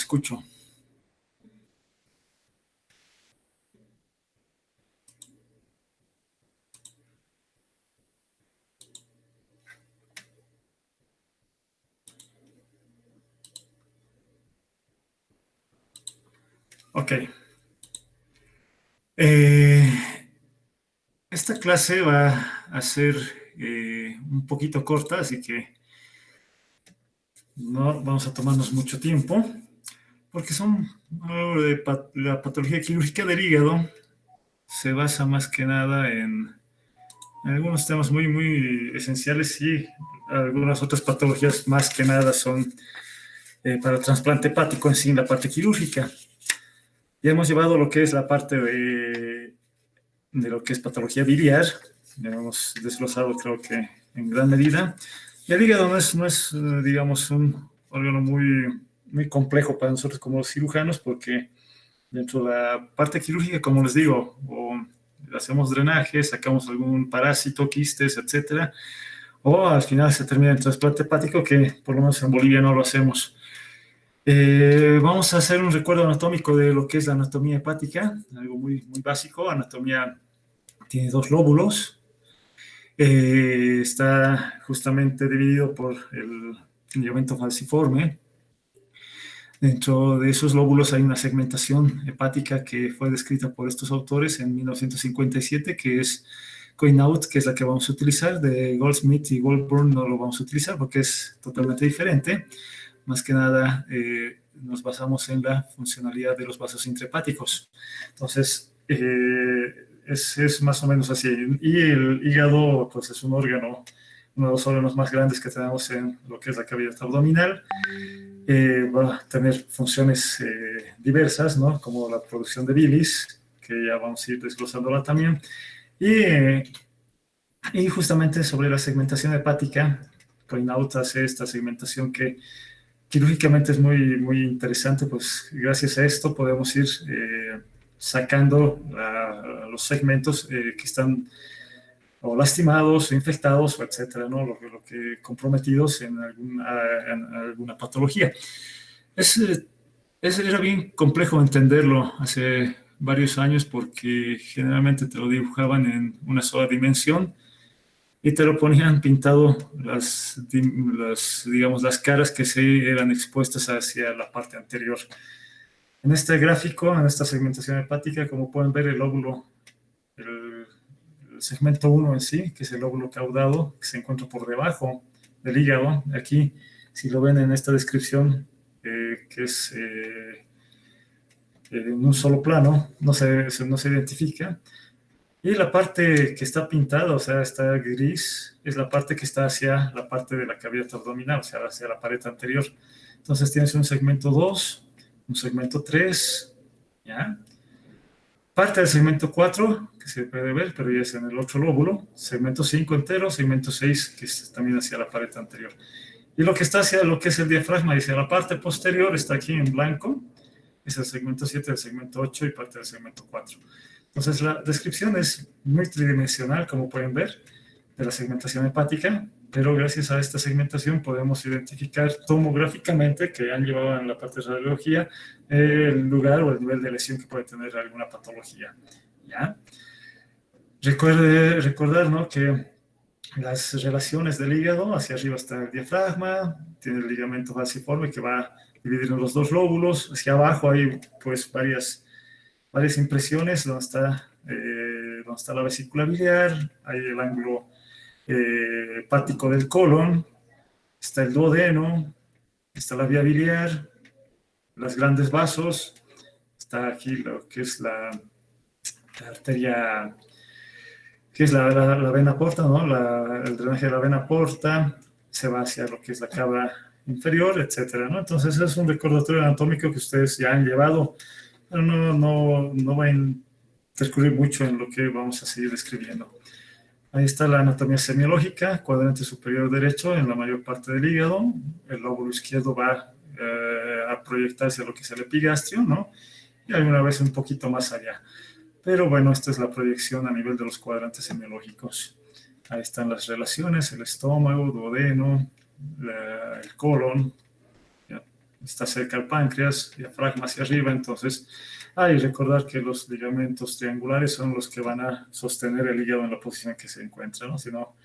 escucho. Ok. Eh, Esta clase va a ser un poquito corta, así que no vamos a tomarnos mucho tiempo, porque la patología quirúrgica del hígado se basa más que nada en algunos temas muy, muy esenciales y algunas otras patologías más que nada son para el trasplante hepático en sí, en la parte quirúrgica. Ya hemos llevado lo que es la parte de lo que es patología biliar, ya hemos desglosado creo que en gran medida. Y el hígado no es digamos, un órgano muy, muy complejo para nosotros como cirujanos, porque dentro de la parte quirúrgica, como les digo, o hacemos drenaje, sacamos algún parásito, quistes, etcétera, o al final se termina el trasplante hepático, que por lo menos en Bolivia no lo hacemos. Vamos a hacer un recuerdo anatómico de lo que es la anatomía hepática, algo muy, muy básico. Anatomía tiene dos lóbulos, está justamente dividido por el ligamento falciforme. Dentro de esos lóbulos hay una segmentación hepática que fue descrita por estos autores en 1957, que es Coinaud, que es la que vamos a utilizar. De Goldsmith y Goldburn no lo vamos a utilizar porque es totalmente diferente. Más que nada nos basamos en la funcionalidad de los vasos intrahepáticos. Entonces, es más o menos así. Y el hígado, pues es un órgano, uno de los órganos más grandes que tenemos en lo que es la cavidad abdominal. Va a tener funciones diversas, ¿no? Como la producción de bilis, que ya vamos a ir desglosándola también. Y justamente sobre la segmentación hepática, Coinaut hace esta segmentación que quirúrgicamente es muy, muy interesante, pues gracias a esto podemos ir sacando los segmentos que están o lastimados, o infectados, o etcétera, ¿no? Lo que comprometidos en alguna patología. Era bien complejo entenderlo hace varios años porque generalmente te lo dibujaban en una sola dimensión y te lo ponían pintado digamos, las caras que se eran expuestas hacia la parte anterior. En este gráfico, en esta segmentación hepática, como pueden ver, el lóbulo, el segmento 1 en sí, que es el lóbulo caudado, que se encuentra por debajo del hígado. Aquí, si lo ven en esta descripción, que es en un solo plano, no se identifica. Y la parte que está pintada, o sea, está gris, es la parte que está hacia la parte de la cavidad abdominal, o sea, hacia la pared anterior. Entonces tienes un segmento 2, un segmento 3, ¿ya? Parte del segmento 4, que se puede ver, pero ya es en el otro lóbulo. Segmento 5 entero, segmento 6, que es también hacia la pared anterior. Y lo que está hacia lo que es el diafragma, y hacia la parte posterior, está aquí en blanco, es el segmento 7, el segmento 8 y parte del segmento 4. Entonces, la descripción es muy tridimensional, como pueden ver, de la segmentación hepática, pero gracias a esta segmentación podemos identificar tomográficamente, que han llevado en la parte de radiología, el lugar o el nivel de lesión que puede tener alguna patología. ¿Ya? Recordar, ¿no?, que las relaciones del hígado, hacia arriba está el diafragma, tiene el ligamento falciforme que va a dividir en los dos lóbulos, hacia abajo hay pues varias impresiones donde está la vesícula biliar, hay el ángulo hepático del colon, está el duodeno, está la vía biliar, los grandes vasos, está aquí lo que es la arteria, que es la vena porta, ¿no? El drenaje de la vena porta se va hacia lo que es la cava inferior, etcétera, ¿no? Entonces es un recordatorio anatómico que ustedes ya han llevado, pero no va a intercurrir mucho en lo que vamos a seguir describiendo. Ahí está la anatomía semiológica, cuadrante superior derecho en la mayor parte del hígado, el lóbulo izquierdo va a proyectarse a lo que es el epigastrio, ¿no? Y alguna vez un poquito más allá. Pero bueno, esta es la proyección a nivel de los cuadrantes semiológicos. Ahí están las relaciones, el estómago, duodeno, el colon. ¿Ya? está cerca del páncreas, diafragma hacia arriba, entonces hay que recordar que los ligamentos triangulares son los que van a sostener el hígado en la posición que se encuentra, ¿no? Si no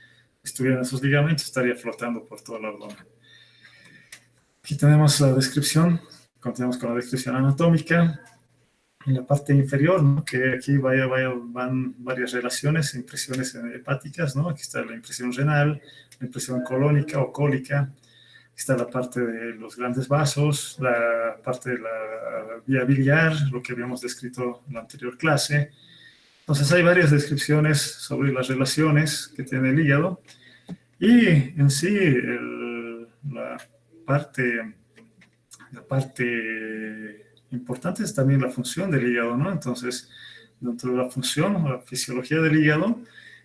estuvieran esos ligamentos, estaría flotando por todo el abdomen. Aquí tenemos la descripción, continuamos con la descripción anatómica. En la parte inferior, ¿no? Que aquí van varias relaciones, impresiones hepáticas, ¿no? Aquí está la impresión renal, la impresión colónica o cólica, aquí está la parte de los grandes vasos, la parte de la vía biliar, lo que habíamos descrito en la anterior clase. Entonces hay varias descripciones sobre las relaciones que tiene el hígado y en sí la parte importante es también la función del hígado, ¿no? Entonces, dentro de la función o la fisiología del hígado,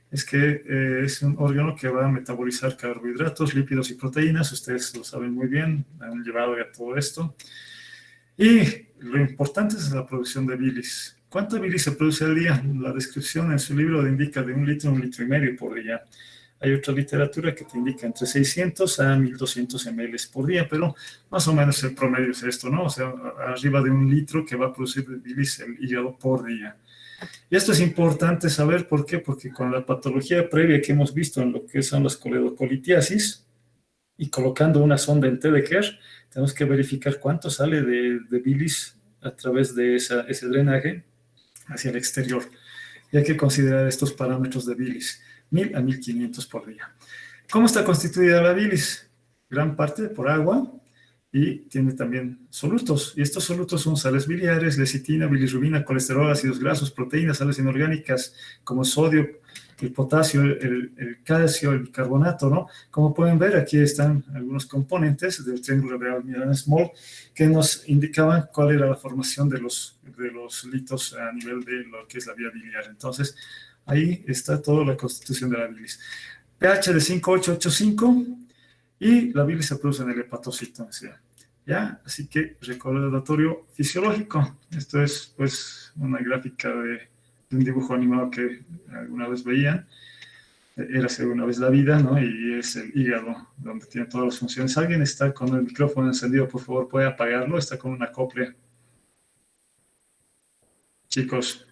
es que es un órgano que va a metabolizar carbohidratos, lípidos y proteínas. Ustedes lo saben muy bien, han llevado ya todo esto. Y lo importante es la producción de bilis. ¿Cuánta bilis se produce al día? La descripción en su libro indica de 1 litro a 1,5 litros por día. Hay otra literatura que te indica entre 600 a 1,200 ml por día, pero más o menos el promedio es esto, ¿no? O sea, arriba de 1 litro que va a producir bilis el hígado por día. Y esto es importante saber, ¿por qué? Porque con la patología previa que hemos visto en lo que son las coledocolitiasis, y colocando una sonda en Tedeker, tenemos que verificar cuánto sale de bilis a través de ese drenaje hacia el exterior. Y hay que considerar estos parámetros de bilis, 1,000 a 1,500 por día. ¿Cómo está constituida la bilis? Gran parte por agua y tiene también solutos. Y estos solutos son sales biliares, lecitina, bilirrubina, colesterol, ácidos grasos, proteínas, sales inorgánicas como sodio, el potasio, el calcio, el bicarbonato, ¿no? Como pueden ver, aquí están algunos componentes del triángulo de Almirón-Small que nos indicaban cuál era la formación de los litos a nivel de lo que es la vía biliar. Entonces, ahí está toda la constitución de la bilis. pH de 5,885 y la bilis se produce en el hepatocito. ¿Ya? Así que recordatorio fisiológico. Esto es pues una gráfica de un dibujo animado que alguna vez veían. Érase una vez la vida, ¿no? Y es el hígado donde tiene todas las funciones. ¿Alguien está con el micrófono encendido? Por favor, ¿puede apagarlo? Está con un acople. Chicos.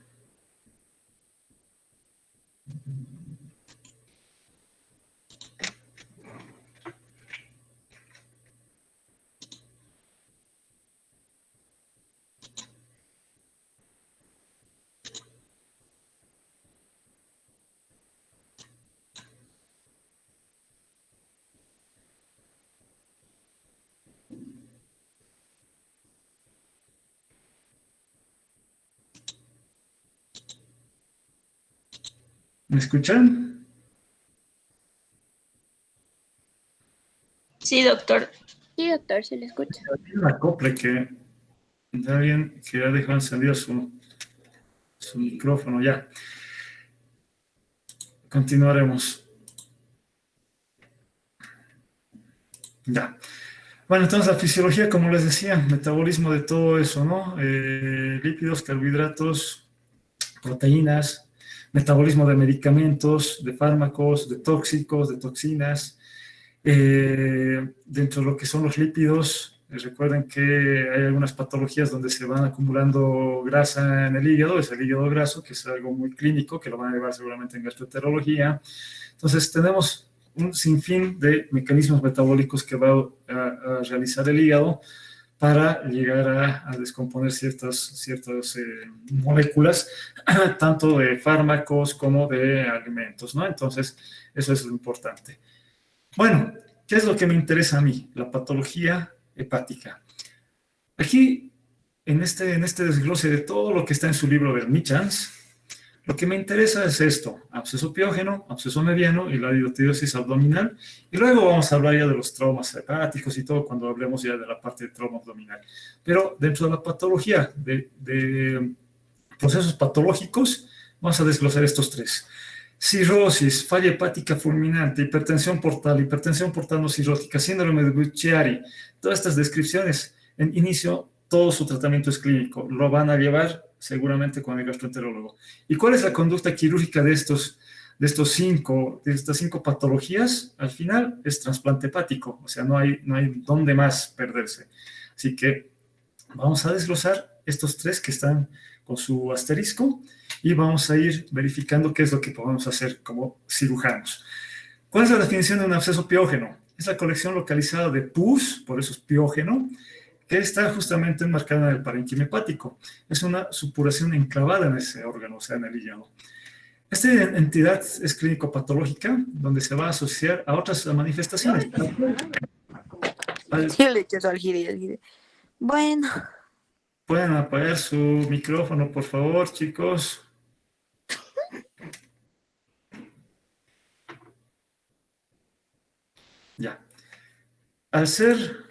¿Me escuchan? Sí, doctor. Sí, doctor, se le escucha. Hay un acople que alguien que ha dejado encendido su micrófono ya. Continuaremos. Ya. Bueno, entonces la fisiología, como les decía, metabolismo de todo eso, ¿no? Lípidos, carbohidratos, proteínas, metabolismo de medicamentos, de fármacos, de tóxicos, de toxinas. Dentro de lo que son los lípidos, recuerden que hay algunas patologías donde se van acumulando grasa en el hígado, es el hígado graso, que es algo muy clínico, que lo van a llevar seguramente en gastroenterología. Entonces tenemos un sinfín de mecanismos metabólicos que va a realizar el hígado para llegar a descomponer ciertas moléculas, tanto de fármacos como de alimentos, ¿no? Entonces, eso es lo importante. Bueno, ¿qué es lo que me interesa a mí? La patología hepática. Aquí, en este desglose de todo lo que está en su libro de Michans, lo que me interesa es esto: absceso piógeno, absceso mediano y la hidrotirosis abdominal. Y luego vamos a hablar ya de los traumas hepáticos y todo cuando hablemos ya de la parte de trauma abdominal. Pero dentro de la patología, de procesos patológicos, vamos a desglosar estos tres. Cirrosis, falla hepática fulminante, hipertensión portal no cirrótica, síndrome de Buchiari. Todas estas descripciones, en inicio, todo su tratamiento es clínico. Lo van a llevar seguramente con el gastroenterólogo. ¿Y cuál es la conducta quirúrgica de estas cinco patologías? Al final es trasplante hepático, o sea, no hay dónde más perderse. Así que vamos a desglosar estos tres que están con su asterisco y vamos a ir verificando qué es lo que podemos hacer como cirujanos. ¿Cuál es la definición de un absceso piógeno? Es la colección localizada de pus, por eso es piógeno, que está justamente enmarcada en el parénquima hepático. Es una supuración enclavada en ese órgano, o sea, en el hígado. Esta entidad es clínico-patológica, donde se va a asociar a otras manifestaciones. Sí, le echas al gire. Bueno, Pueden apagar su micrófono, por favor, chicos. Ya. Al ser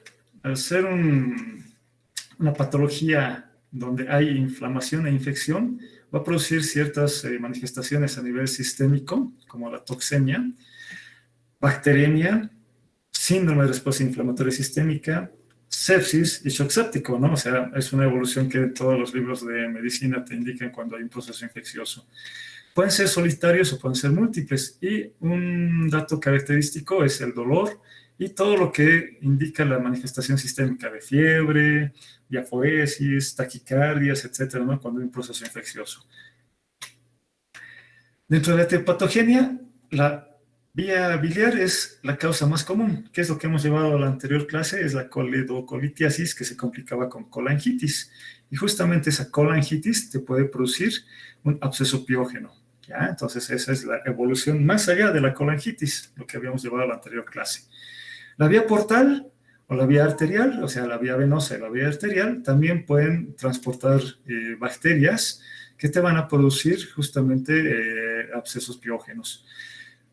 una patología donde hay inflamación e infección, va a producir ciertas manifestaciones a nivel sistémico, como la toxemia, bacteremia, síndrome de respuesta inflamatoria sistémica, sepsis y shock séptico, ¿no? O sea, es una evolución que todos los libros de medicina te indican cuando hay un proceso infeccioso. Pueden ser solitarios o pueden ser múltiples. Y un dato característico es el dolor y todo lo que indica la manifestación sistémica de fiebre, diaforesis, taquicardias, etcétera, ¿no? Cuando hay un proceso infeccioso. Dentro de la etiopatogenia, la vía biliar es la causa más común, que es lo que hemos llevado a la anterior clase, es la coledocolitiasis, que se complicaba con colangitis. Y justamente esa colangitis te puede producir un absceso piógeno. ¿Ya? Entonces esa es la evolución más allá de la colangitis, lo que habíamos llevado a la anterior clase. La vía portal o la vía arterial, o sea, la vía venosa y la vía arterial, también pueden transportar bacterias que te van a producir justamente abscesos piógenos.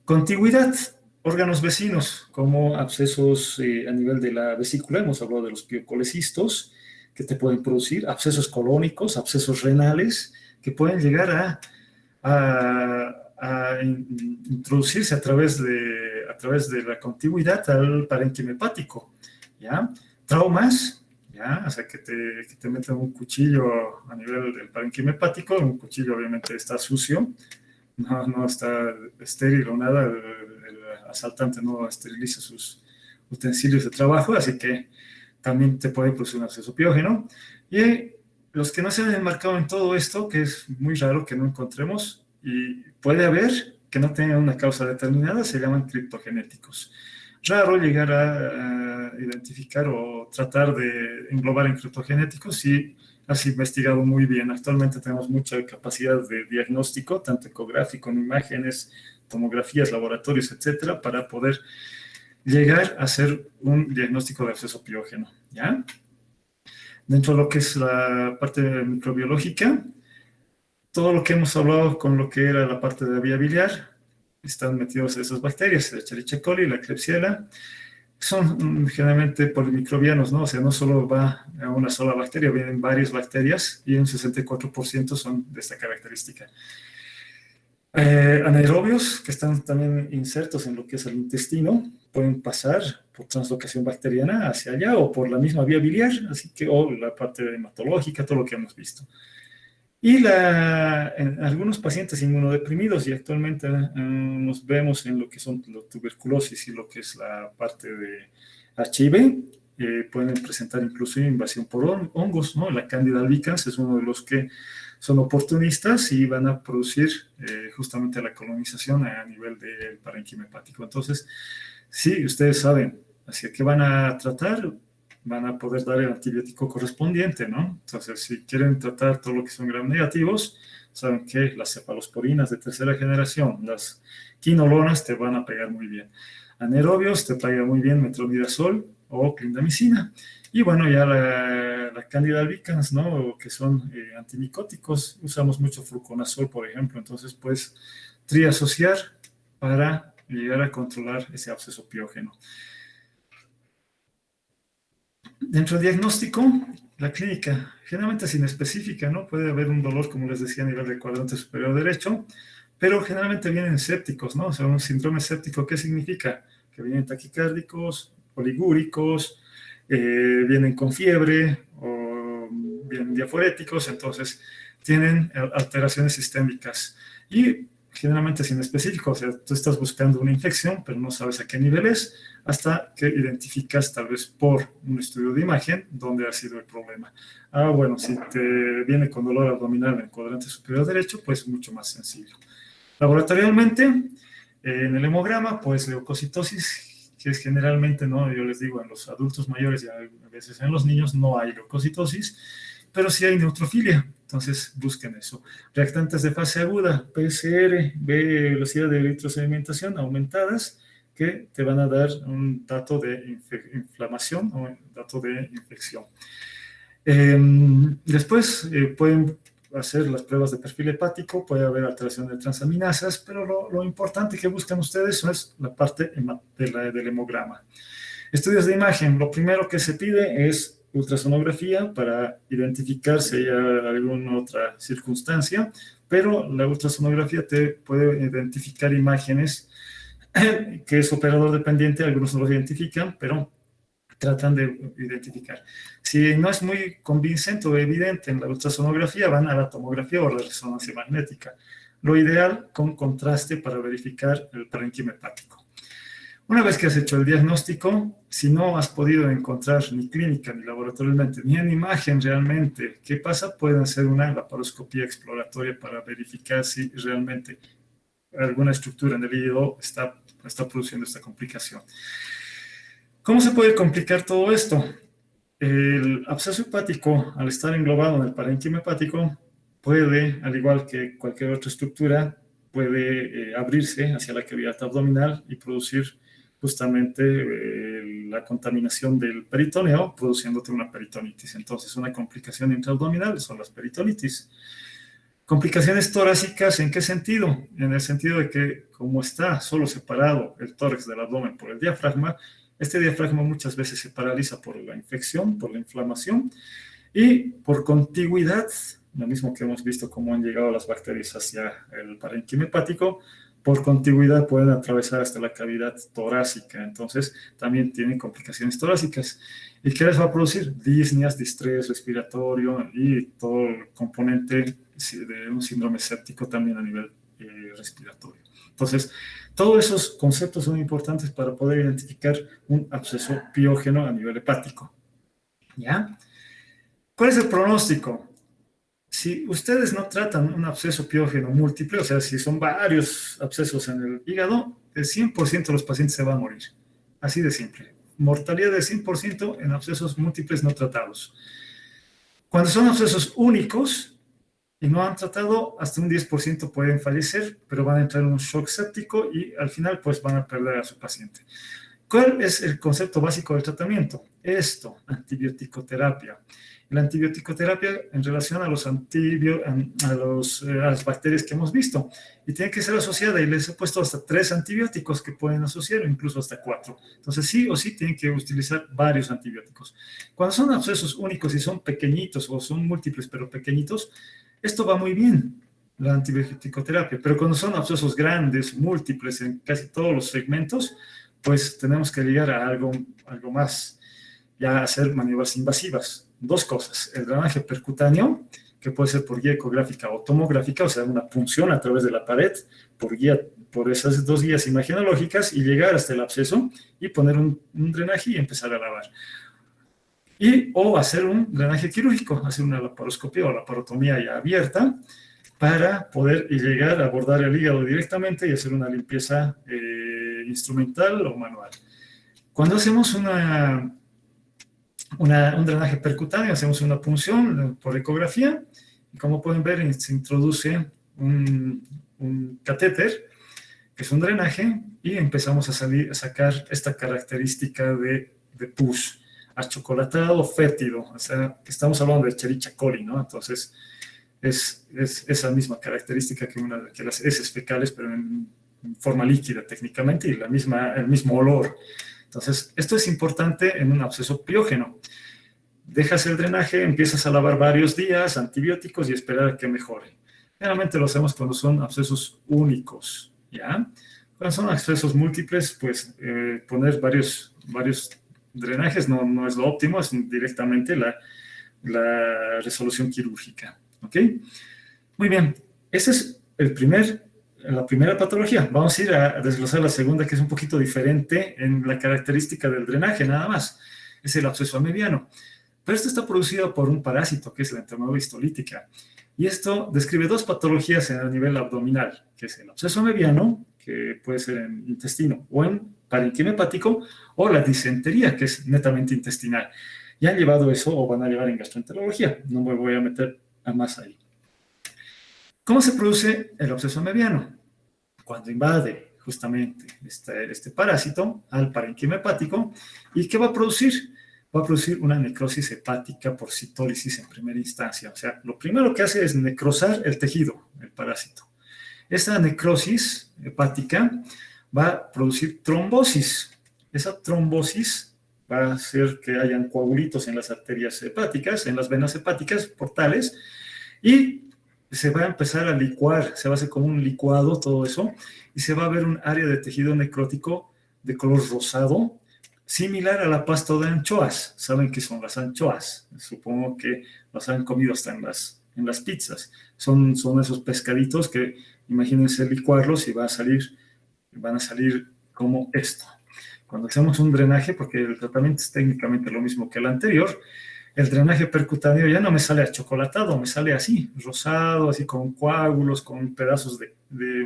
Contigüidad, órganos vecinos, como abscesos a nivel de la vesícula, hemos hablado de los piocolecistos, que te pueden producir, abscesos colónicos, abscesos renales, que pueden llegar a introducirse a través de la contigüidad al parénquima hepático, ¿ya? Traumas, ¿ya? O sea, que te meten un cuchillo a nivel del parénquima hepático, un cuchillo obviamente está sucio, no está estéril o nada, el asaltante no esteriliza sus utensilios de trabajo, así que también te puede producir un absceso piógeno. Y los que no se han enmarcado en todo esto, que es muy raro que no encontremos, y puede haber que no tengan una causa determinada, se llaman criptogenéticos. Raro llegar a identificar o tratar de englobar en criptogenéticos si has investigado muy bien. Actualmente tenemos mucha capacidad de diagnóstico, tanto ecográfico, en imágenes, tomografías, laboratorios, etcétera, para poder llegar a hacer un diagnóstico de absceso piógeno, ¿ya? Dentro de lo que es la parte microbiológica, todo lo que hemos hablado con lo que era la parte de la vía biliar, están metidos esas bacterias, la Escherichia coli, la Klebsiella, son generalmente polimicrobianos, ¿no? O sea, no solo va a una sola bacteria, vienen varias bacterias y un 64% son de esta característica. Anaerobios, que están también insertos en lo que es el intestino, pueden pasar por translocación bacteriana hacia allá o por la misma vía biliar, así que, o la parte hematológica, todo lo que hemos visto. Y en algunos pacientes inmunodeprimidos, y actualmente nos vemos en lo que son la tuberculosis y lo que es la parte de HIV, pueden presentar incluso invasión por hongos, ¿no? La Candida albicans es uno de los que son oportunistas y van a producir justamente la colonización a nivel del parénquima hepático. Entonces, sí, ustedes saben hacia qué van a tratar, van a poder dar el antibiótico correspondiente, ¿no? Entonces, si quieren tratar todo lo que son gram negativos, saben que las cefalosporinas de tercera generación, las quinolonas te van a pegar muy bien. Anaerobios te pega muy bien metronidazol o clindamicina. Y bueno, ya la Candida albicans, ¿no? Que son antimicóticos, usamos mucho fluconazol, por ejemplo, entonces puedes triasociar para llegar a controlar ese absceso piógeno. Dentro del diagnóstico, la clínica generalmente es inespecífica, ¿no? Puede haber un dolor, como les decía, a nivel del cuadrante superior derecho, pero generalmente vienen sépticos, ¿no? O sea, un síndrome séptico, ¿qué significa? Que vienen taquicárdicos, oligúricos, vienen con fiebre o vienen diaforéticos, entonces tienen alteraciones sistémicas. Y generalmente sin específico, o sea, tú estás buscando una infección, pero no sabes a qué nivel es, hasta que identificas tal vez por un estudio de imagen dónde ha sido el problema. Bueno, si te viene con dolor abdominal en el cuadrante superior derecho, pues mucho más sencillo. Laboratorialmente, en el hemograma, pues leucocitosis, que es generalmente, ¿no? Yo les digo, en los adultos mayores y a veces en los niños no hay leucocitosis, pero sí hay neutrofilia, entonces busquen eso. Reactantes de fase aguda, PCR, velocidad de eritrosedimentación aumentadas, que te van a dar un dato de inflamación o un dato de infección. Después pueden hacer las pruebas de perfil hepático, puede haber alteración de transaminasas, pero lo importante que buscan ustedes es la parte del hemograma. Estudios de imagen, lo primero que se pide es ultrasonografía para identificar si hay alguna otra circunstancia, pero la ultrasonografía te puede identificar imágenes que es operador dependiente, algunos no los identifican, pero tratan de identificar. Si no es muy convincente o evidente en la ultrasonografía, van a la tomografía o la resonancia magnética. Lo ideal con contraste para verificar el parénquima hepático. Una vez que has hecho el diagnóstico, si no has podido encontrar ni clínica, ni laboratorialmente, ni en imagen realmente qué pasa, pueden hacer una laparoscopía exploratoria para verificar si realmente alguna estructura en el hígado está produciendo esta complicación. ¿Cómo se puede complicar todo esto? El absceso hepático, al estar englobado en el parénquima hepático, puede, al igual que cualquier otra estructura, puede abrirse hacia la cavidad abdominal y producir justamente la contaminación del peritoneo, produciéndote una peritonitis. Entonces, una complicación intraabdominal son las peritonitis. Complicaciones torácicas, ¿en qué sentido? En el sentido de que, como está solo separado el tórax del abdomen por el diafragma, este diafragma muchas veces se paraliza por la infección, por la inflamación y por contigüidad, lo mismo que hemos visto cómo han llegado las bacterias hacia el parénquima hepático, por contigüidad pueden atravesar hasta la cavidad torácica, entonces también tienen complicaciones torácicas. ¿Y qué les va a producir? Disneas, distrés respiratorio y todo el componente de un síndrome séptico también a nivel respiratorio. Entonces, todos esos conceptos son importantes para poder identificar un absceso piógeno a nivel hepático. ¿Ya? ¿Cuál es el pronóstico? Si ustedes no tratan un absceso piógeno múltiple, o sea, si son varios abscesos en el hígado, el 100% de los pacientes se van a morir. Así de simple. Mortalidad del 100% en abscesos múltiples no tratados. Cuando son abscesos únicos y no han tratado, hasta un 10% pueden fallecer, pero van a entrar en un shock séptico y al final pues van a perder a su paciente. ¿Cuál es el concepto básico del tratamiento? Esto, antibiótico-terapia. La antibiótico-terapia en relación a las bacterias que hemos visto. Y tiene que ser asociada, y les he puesto hasta 3 antibióticos que pueden asociar, o incluso hasta 4. Entonces, sí o sí tienen que utilizar varios antibióticos. Cuando son abscesos únicos y son pequeñitos, o son múltiples pero pequeñitos, esto va muy bien, la antibiótico-terapia. Pero cuando son abscesos grandes, múltiples en casi todos los segmentos, pues tenemos que llegar a algo más, ya hacer maniobras invasivas. 2 cosas, el drenaje percutáneo, que puede ser por guía ecográfica o tomográfica, o sea, una punción a través de la pared, por esas 2 guías imagenológicas, y llegar hasta el absceso y poner un drenaje y empezar a lavar. O hacer un drenaje quirúrgico, hacer una laparoscopia o laparotomía ya abierta, para poder llegar a abordar el hígado directamente y hacer una limpieza instrumental o manual. Cuando hacemos un drenaje percutáneo, hacemos una punción por ecografía y como pueden ver se introduce un catéter, que es un drenaje, y empezamos a sacar esta característica de pus, achocolatado, fétido, o sea, estamos hablando de Escherichia coli, ¿no? Entonces, es esa misma característica que las heces fecales, pero en forma líquida técnicamente, y el mismo olor. Entonces, esto es importante en un absceso piógeno. Dejas el drenaje, empiezas a lavar varios días, antibióticos y esperar a que mejore. Generalmente lo hacemos cuando son abscesos únicos, ¿ya? Cuando son abscesos múltiples, pues poner varios drenajes no es lo óptimo, es directamente la resolución quirúrgica, ¿ok? Muy bien, ese es el primer la primera patología. Vamos a ir a desglosar la segunda, que es un poquito diferente en la característica del drenaje, nada más. Es el absceso amebiano. Pero esto está producido por un parásito, que es la enfermedad histolítica. Y esto describe dos patologías a nivel abdominal, que es el absceso amebiano, que puede ser en intestino o en parenquima hepático, o la disentería, que es netamente intestinal. Ya han llevado eso o van a llevar en gastroenterología. No me voy a meter a más ahí. ¿Cómo se produce el absceso amebiano? Cuando invade justamente este parásito al parenquima hepático. ¿Y qué va a producir? Va a producir una necrosis hepática por citólisis en primera instancia. O sea, lo primero que hace es necrosar el tejido, el parásito. Esta necrosis hepática va a producir trombosis. Esa trombosis va a hacer que hayan coagulitos en las arterias hepáticas, en las venas hepáticas, portales, y se va a empezar a licuar, se va a hacer como un licuado todo eso, y se va a ver un área de tejido necrótico de color rosado, similar a la pasta de anchoas. ¿Saben qué son las anchoas? Supongo que las han comido hasta en las pizzas. Son esos pescaditos que, imagínense licuarlos y van a salir como esto. Cuando hacemos un drenaje, porque el tratamiento es técnicamente lo mismo que el anterior, el drenaje percutáneo ya no me sale achocolatado, me sale así, rosado, así con coágulos, con pedazos de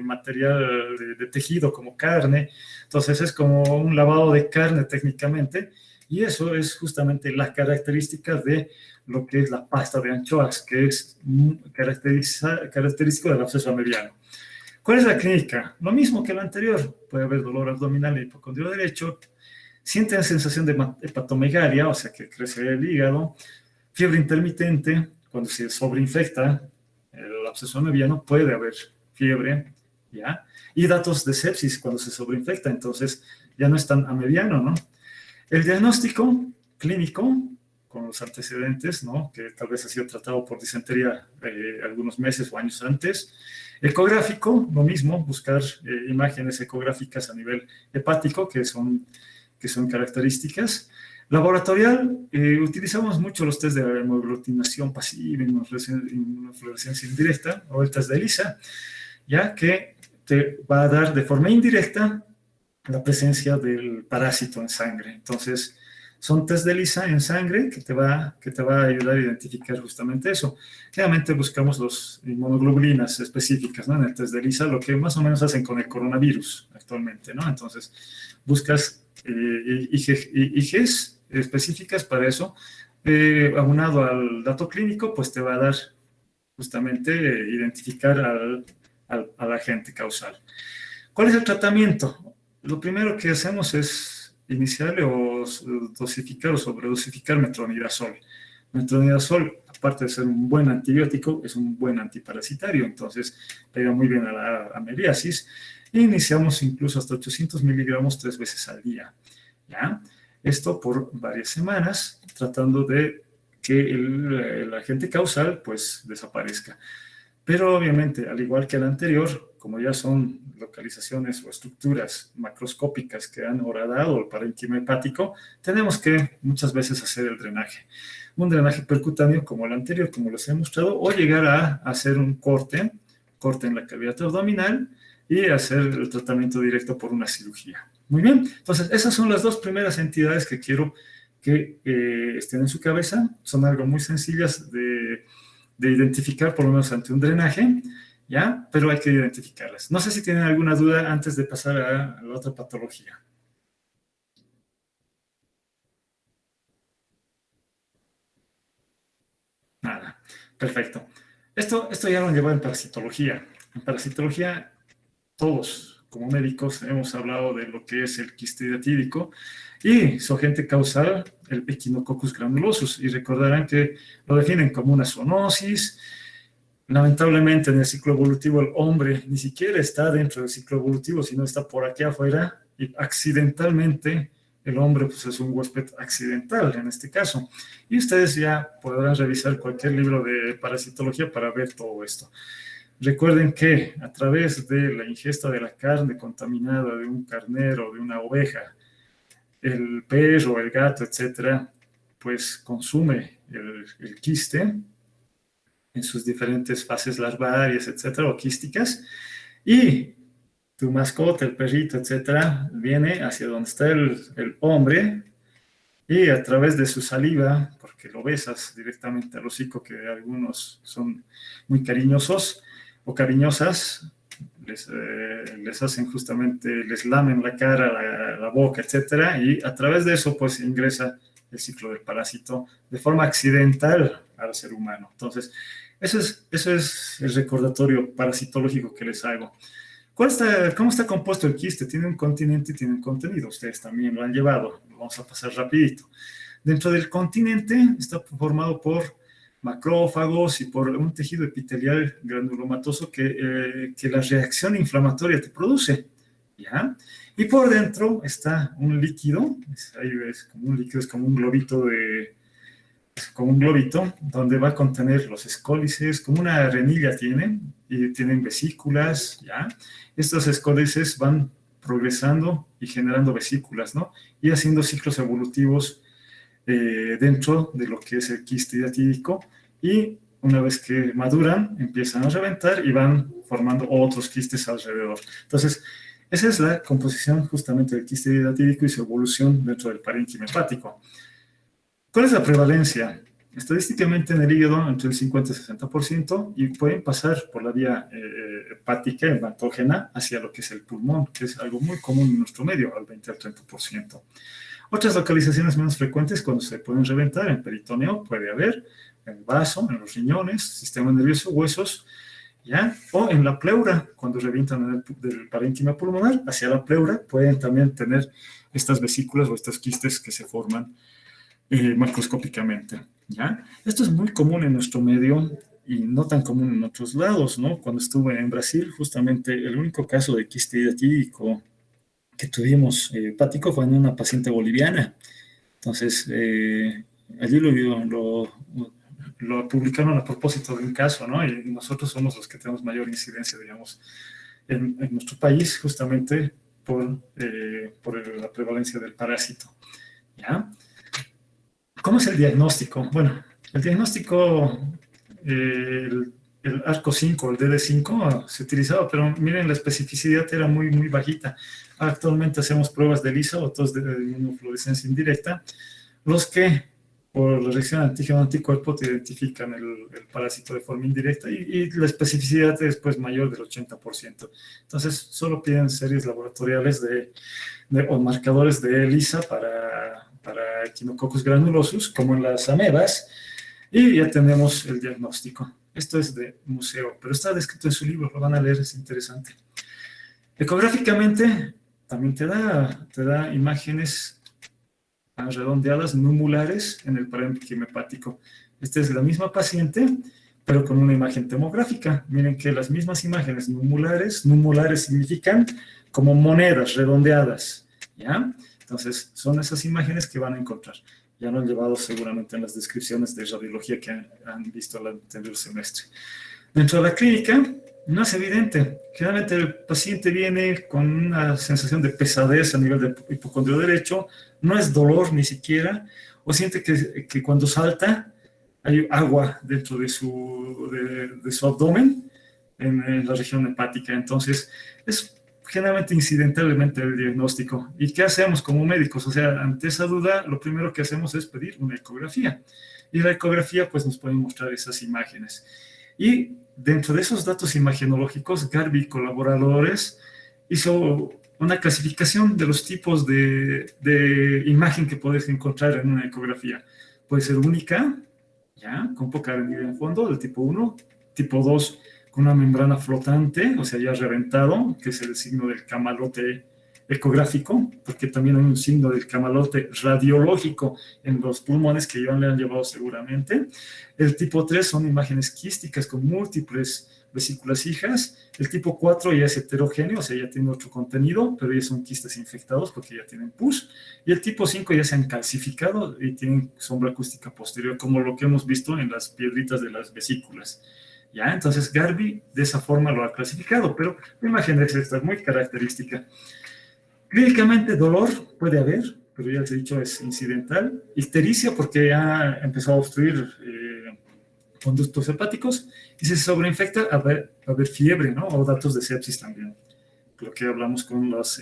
material de tejido como carne. Entonces es como un lavado de carne técnicamente, y eso es justamente la característica de lo que es la pasta de anchoas, que es característico del absceso amebiano. ¿Cuál es la clínica? Lo mismo que el anterior. Puede haber dolor abdominal e hipocondrio derecho, sienten sensación de hepatomegalia, o sea que crece el hígado, fiebre intermitente, cuando se sobreinfecta el absceso amebiano puede haber fiebre, ¿ya? Y datos de sepsis cuando se sobreinfecta, entonces ya no es tan amebiano, ¿no? El diagnóstico clínico, con los antecedentes, ¿no? Que tal vez ha sido tratado por disentería algunos meses o años antes. Ecográfico, lo mismo, buscar imágenes ecográficas a nivel hepático, que son características. Laboratorial, utilizamos mucho los test de hemoglutinación pasiva, inmunofluorescencia indirecta, o el test de ELISA, ya que te va a dar de forma indirecta la presencia del parásito en sangre. Entonces, son test de ELISA en sangre que te va a ayudar a identificar justamente eso. Claramente buscamos las inmunoglobulinas específicas, ¿no? En el test de ELISA, lo que más o menos hacen con el coronavirus actualmente, ¿no? Entonces, buscas IGs específicas para eso, aunado al dato clínico, pues te va a dar justamente identificar al agente causal. ¿Cuál es el tratamiento? Lo primero que hacemos es iniciarle o dosificar o sobredosificar metronidazol. Metronidazol, aparte de ser un buen antibiótico, es un buen antiparasitario, entonces pega muy bien a la amebiasis. E iniciamos incluso hasta 800 miligramos 3 veces al día, ¿ya? Esto por varias semanas, tratando de que el agente causal, pues, desaparezca. Pero obviamente, al igual que el anterior, como ya son localizaciones o estructuras macroscópicas que han horadado el parenquima hepático, tenemos que muchas veces hacer el drenaje. Un drenaje percutáneo como el anterior, como les he mostrado, o llegar a hacer un corte en la cavidad abdominal, y hacer el tratamiento directo por una cirugía. Muy bien, entonces esas son las dos primeras entidades que quiero que estén en su cabeza. Son algo muy sencillas de identificar, por lo menos ante un drenaje, ¿ya? Pero hay que identificarlas. No sé si tienen alguna duda antes de pasar a la otra patología. Nada, perfecto. Esto ya lo han llevado en parasitología. En parasitología, todos, como médicos, hemos hablado de lo que es el quiste hidratídico y su agente causal, el Echinococcus granulosus. Y recordarán que lo definen como una zoonosis. Lamentablemente, en el ciclo evolutivo, el hombre ni siquiera está dentro del ciclo evolutivo, sino está por aquí afuera, y accidentalmente el hombre, pues, es un huésped accidental en este caso. Y ustedes ya podrán revisar cualquier libro de parasitología para ver todo esto. Recuerden que a través de la ingesta de la carne contaminada de un carnero, de una oveja, el perro, el gato, etcétera, pues consume el quiste en sus diferentes fases larvarias, etcétera, o quísticas, Y tu mascota, el perrito, etcétera, viene hacia donde está el hombre y a través de su saliva, porque lo besas directamente al hocico, que algunos son muy cariñosos o cariñosas, les hacen justamente, les lamen la cara, la boca, etcétera, y a través de eso pues ingresa el ciclo del parásito de forma accidental al ser humano. Entonces, eso es el recordatorio parasitológico que les hago. ¿Cómo está compuesto el quiste? Tiene un continente y tiene un contenido. Ustedes también lo han llevado. Lo vamos a pasar rapidito. Dentro del continente está formado por macrófagos y por un tejido epitelial granulomatoso que la reacción inflamatoria te produce, ¿ya? Y por dentro está un líquido, es como un líquido, es como un globito donde va a contener los escólices, como una arenilla y tienen vesículas, ¿ya? Estos escólices van progresando y generando vesículas, ¿no? Y haciendo ciclos evolutivos dentro de lo que es el quiste hidatídico, y una vez que maduran, empiezan a reventar y van formando otros quistes alrededor. Entonces, esa es la composición justamente del quiste hidatídico y su evolución dentro del parénquima hepático. ¿Cuál es la prevalencia? Estadísticamente en el hígado entre el 50 y 60%, y pueden pasar por la vía hepática, hematógena, hacia lo que es el pulmón, que es algo muy común en nuestro medio, al 20 al 30%. Otras localizaciones menos frecuentes cuando se pueden reventar, en peritoneo puede haber, en el vaso, en los riñones, sistema nervioso, huesos, ¿ya? O en la pleura, cuando revientan del parénquima pulmonar hacia la pleura, pueden también tener estas vesículas o estos quistes que se forman macroscópicamente, ¿ya? Esto es muy común en nuestro medio y no tan común en otros lados, ¿no? Cuando estuve en Brasil, justamente el único caso de quiste hidatídico que tuvimos hepático fue en una paciente boliviana. Entonces, allí lo publicaron a propósito de un caso, ¿no? Y nosotros somos los que tenemos mayor incidencia, digamos, en nuestro país, justamente por la prevalencia del parásito, ¿ya? ¿Cómo es el diagnóstico? Bueno, el diagnóstico, el ARCO 5, el DD5 se utilizaba, pero miren, la especificidad era muy, muy bajita. Actualmente hacemos pruebas de ELISA o test de inmunofluorescencia indirecta, los que por la reacción antígeno-anticuerpo te identifican el parásito de forma indirecta, y la especificidad es pues mayor del 80%. Entonces, solo piden series laboratoriales o marcadores de ELISA para Echinococcus granulosus, como en las amebas, y ya tenemos el diagnóstico. Esto es de museo, pero está descrito en su libro, lo van a leer, es interesante. Ecográficamente, también te da imágenes redondeadas, numulares, en el parénquima hepático. Esta es la misma paciente, pero con una imagen tomográfica. Miren que las mismas imágenes numulares significan como monedas redondeadas, ¿ya? Entonces, son esas imágenes que van a encontrar. Ya lo han llevado seguramente en las descripciones de radiología que han visto el anterior semestre. Dentro de la clínica, no es evidente. Generalmente el paciente viene con una sensación de pesadez a nivel del hipocondrio derecho, no es dolor ni siquiera, o siente que cuando salta hay agua dentro de su abdomen, en la región hepática. Entonces, es generalmente incidentalmente el diagnóstico. ¿Y qué hacemos como médicos? O sea, ante esa duda, lo primero que hacemos es pedir una ecografía. Y la ecografía, pues, nos puede mostrar esas imágenes. Y dentro de esos datos imagenológicos, Garbi y colaboradores hizo una clasificación de los tipos de imagen que puedes encontrar en una ecografía. Puede ser única, ¿ya? Con poca arenilla en fondo, del tipo 1, tipo 2, con una membrana flotante, o sea, ya reventado, que es el signo del camalote ecográfico, porque también hay un signo del camalote radiológico en los pulmones que ya le han llevado seguramente. El tipo 3 son imágenes quísticas con múltiples vesículas hijas. El tipo 4 ya es heterogéneo, o sea, ya tiene otro contenido, pero ya son quistes infectados porque ya tienen pus. Y el tipo 5 ya se han calcificado y tienen sombra acústica posterior, como lo que hemos visto en las piedritas de las vesículas. ¿Ya? Entonces, Garbi de esa forma lo ha clasificado, pero la imagen es esta, muy característica. Clínicamente, dolor puede haber, pero ya les he dicho, es incidental. Ictericia, porque ha empezado a obstruir conductos hepáticos, y si se sobreinfecta, va a haber fiebre, ¿no? O datos de sepsis también, lo que hablamos con los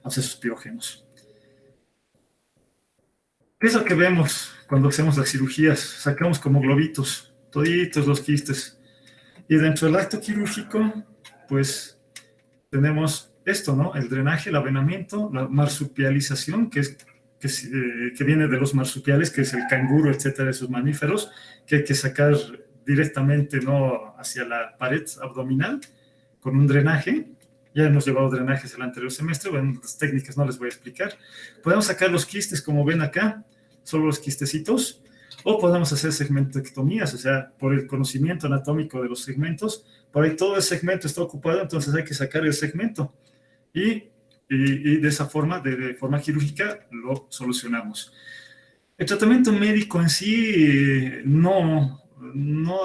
abscesos pirógenos. ¿Qué es lo que vemos cuando hacemos las cirugías? Sacamos como globitos, toditos los quistes. Y dentro del acto quirúrgico, pues tenemos esto, ¿no? El drenaje, el avenamiento, la marsupialización, que viene de los marsupiales, que es el canguro, etcétera, esos mamíferos, que hay que sacar directamente, ¿no?, hacia la pared abdominal con un drenaje. Ya hemos llevado drenajes el anterior semestre, bueno, las técnicas no les voy a explicar. Podemos sacar los quistes, como ven acá, solo los quistecitos, o podemos hacer segmentectomías, o sea, por el conocimiento anatómico de los segmentos, por ahí todo el segmento está ocupado, entonces hay que sacar el segmento. Y de esa forma, de forma quirúrgica, lo solucionamos. El tratamiento médico en sí no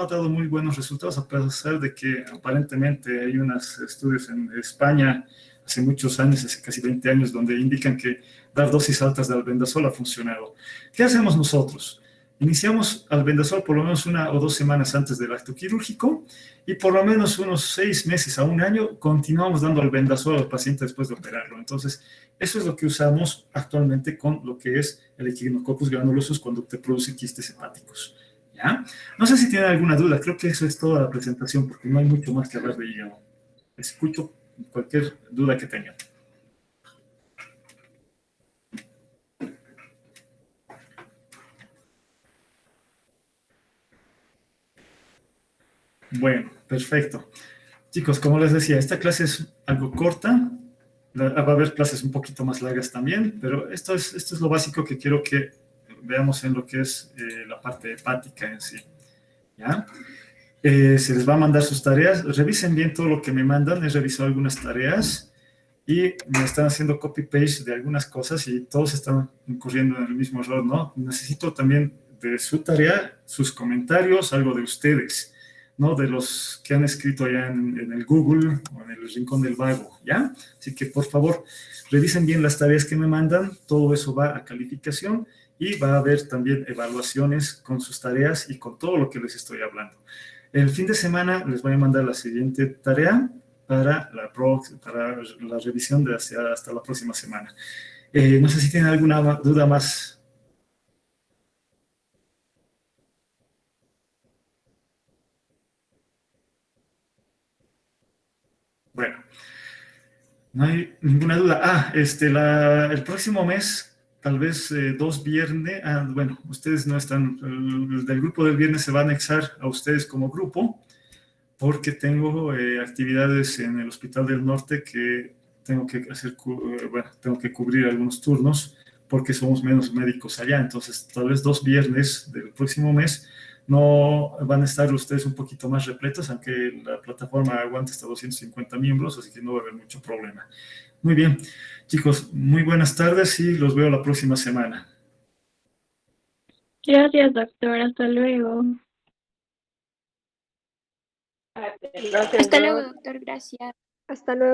ha dado muy buenos resultados, a pesar de que aparentemente hay unos estudios en España hace muchos años, hace casi 20 años, donde indican que dar dosis altas de albendazol ha funcionado. ¿Qué hacemos nosotros? Iniciamos albendazol por lo menos 1 o 2 semanas antes del acto quirúrgico y por lo menos unos 6 meses a 1 año continuamos dando albendazol al paciente después de operarlo. Entonces, eso es lo que usamos actualmente con lo que es el Echinococcus granulosus cuando te produce quistes hepáticos. ¿Ya? No sé si tienen alguna duda, creo que eso es toda la presentación porque no hay mucho más que hablar de hígado. Escucho cualquier duda que tengan. Bueno, perfecto. Chicos, como les decía, esta clase es algo corta, va a haber clases un poquito más largas también, pero esto es lo básico que quiero que veamos en lo que es la parte hepática en sí. ¿Ya? Se les va a mandar sus tareas, revisen bien todo lo que me mandan, he revisado algunas tareas y me están haciendo copy-paste de algunas cosas y todos están incurriendo en el mismo error, ¿no? Necesito también de su tarea, sus comentarios, algo de ustedes, ¿no? De los que han escrito allá en el Google o en el Rincón del Vago, ¿ya? Así que, por favor, revisen bien las tareas que me mandan, todo eso va a calificación y va a haber también evaluaciones con sus tareas y con todo lo que les estoy hablando. El fin de semana les voy a mandar la siguiente tarea para la revisión de hasta la próxima semana. No sé si tienen alguna duda más. Bueno, no hay ninguna duda. El próximo mes, tal vez 2 viernes, bueno, ustedes no están, el del grupo del viernes se va a anexar a ustedes como grupo, porque tengo actividades en el Hospital del Norte que tengo que hacer, tengo que cubrir algunos turnos porque somos menos médicos allá. Entonces, tal vez 2 viernes del próximo mes no van a estar ustedes un poquito más repletos, aunque la plataforma aguanta hasta 250 miembros, así que no va a haber mucho problema. Muy bien, chicos, muy buenas tardes y los veo la próxima semana. Gracias, doctor. Hasta luego. Hasta luego, doctor. Gracias. Hasta luego.